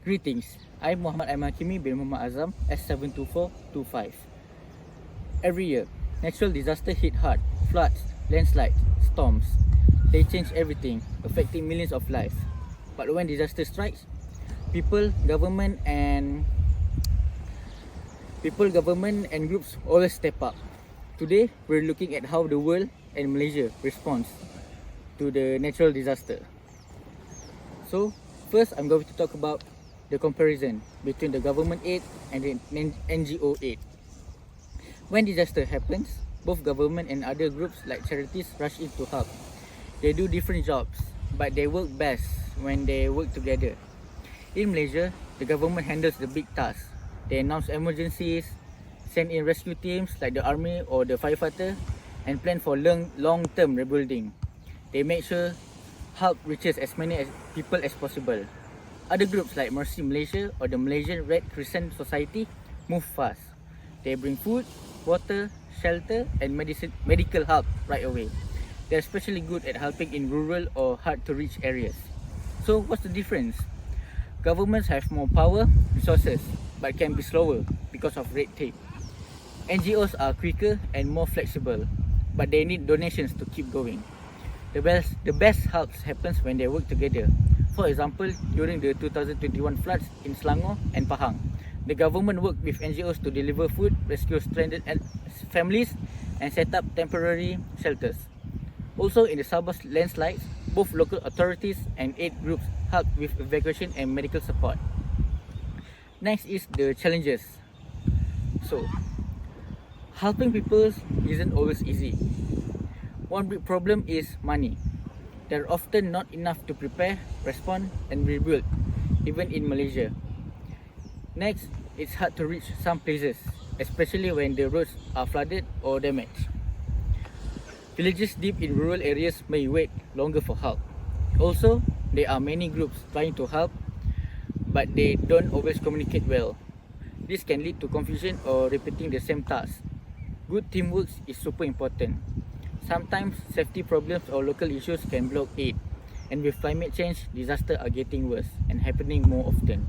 Greetings, I'm MOHMAD HAKIMI bin Muhammad AZAM S72425. Every year, natural disasters hit hard. Floods, landslides, storms. They change everything, affecting millions of lives. But when disaster strikes, people, government and groups always step up. Today, we're looking at how the world and Malaysia responds to the natural disaster. So, first I'm going to talk about the comparison between the government aid and the NGO aid. When disaster happens, both government and other groups like charities rush in to help. They do different jobs, but they work best when they work together. In Malaysia, the government handles the big tasks. They announce emergencies, send in rescue teams like the army or the firefighter, and plan for long-term rebuilding. They make sure help reaches as many people as possible. Other groups like Mercy Malaysia or the Malaysian Red Crescent Society move fast. They bring food, water, shelter and medical help right away. They're especially good at helping in rural or hard to reach areas. So what's the difference? Governments have more power, resources, but can be slower because of red tape. NGOs are quicker and more flexible, but they need donations to keep going. The best help happens when they work together. For example, during the 2021 floods in Selangor and Pahang, the government worked with NGOs to deliver food, rescue stranded families, and set up temporary shelters. Also, in the Sabah landslides, both local authorities and aid groups helped with evacuation and medical support. Next is the challenges. So, helping people isn't always easy. One big problem is money. There are often not enough to prepare, respond and rebuild, even in Malaysia. Next, it's hard to reach some places, especially when the roads are flooded or damaged. Villages deep in rural areas may wait longer for help. Also, there are many groups trying to help, but they don't always communicate well. This can lead to confusion or repeating the same task. Good teamwork is super important. Sometimes safety problems or local issues can block aid, and with climate change, disasters are getting worse and happening more often.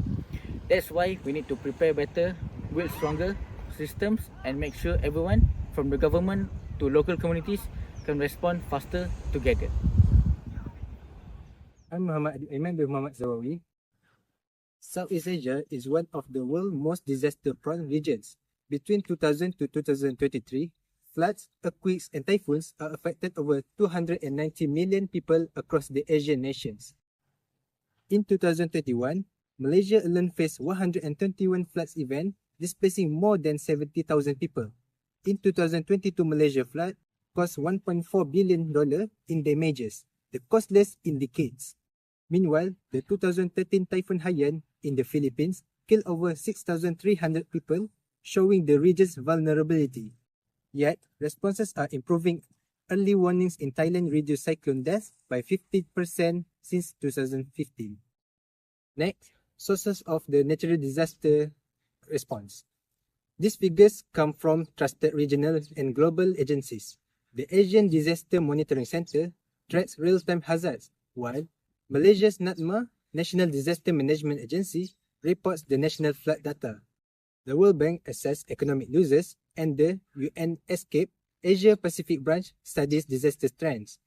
That's why we need to prepare better, build stronger systems and make sure everyone, from the government to local communities, can respond faster together. I'm AIMAN bin ZAWAWI. Southeast Asia is one of the world's most disaster-prone regions. Between 2000 to 2023, floods, earthquakes and typhoons are affected over 290 million people across the Asian nations. In 2021, Malaysia alone faced 121 floods events, displacing more than 70,000 people. In 2022 Malaysia flood cost $1.4 billion in damages, the costliest in decades. Meanwhile, the 2013 Typhoon Haiyan in the Philippines killed over 6,300 people, showing the region's vulnerability. Yet, responses are improving. Early warnings in Thailand reduced cyclone deaths by 50% since 2015. Next, sources of the natural disaster response. These figures come from trusted regional and global agencies. The Asian Disaster Monitoring Center tracks real-time hazards, while Malaysia's NADMA, National Disaster Management Agency, reports the national flood data. The World Bank assesses economic losses, and the UNESCAPE Asia Pacific branch studies disaster trends.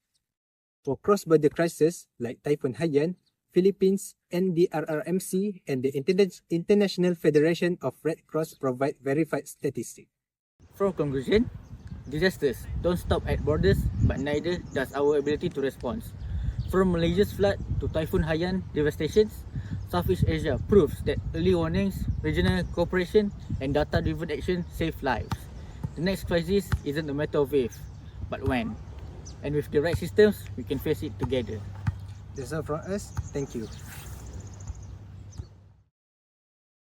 For cross-border crises like Typhoon Haiyan, Philippines, NDRRMC, and the International Federation of Red Cross provide verified statistics. For conclusion, disasters don't stop at borders, but neither does our ability to respond. From Malaysia's flood to Typhoon Haiyan devastations, Southeast Asia proves that early warnings, regional cooperation and data-driven action save lives. The next crisis isn't a matter of if, but when. And with the right systems, we can face it together. That's all from us. Thank you.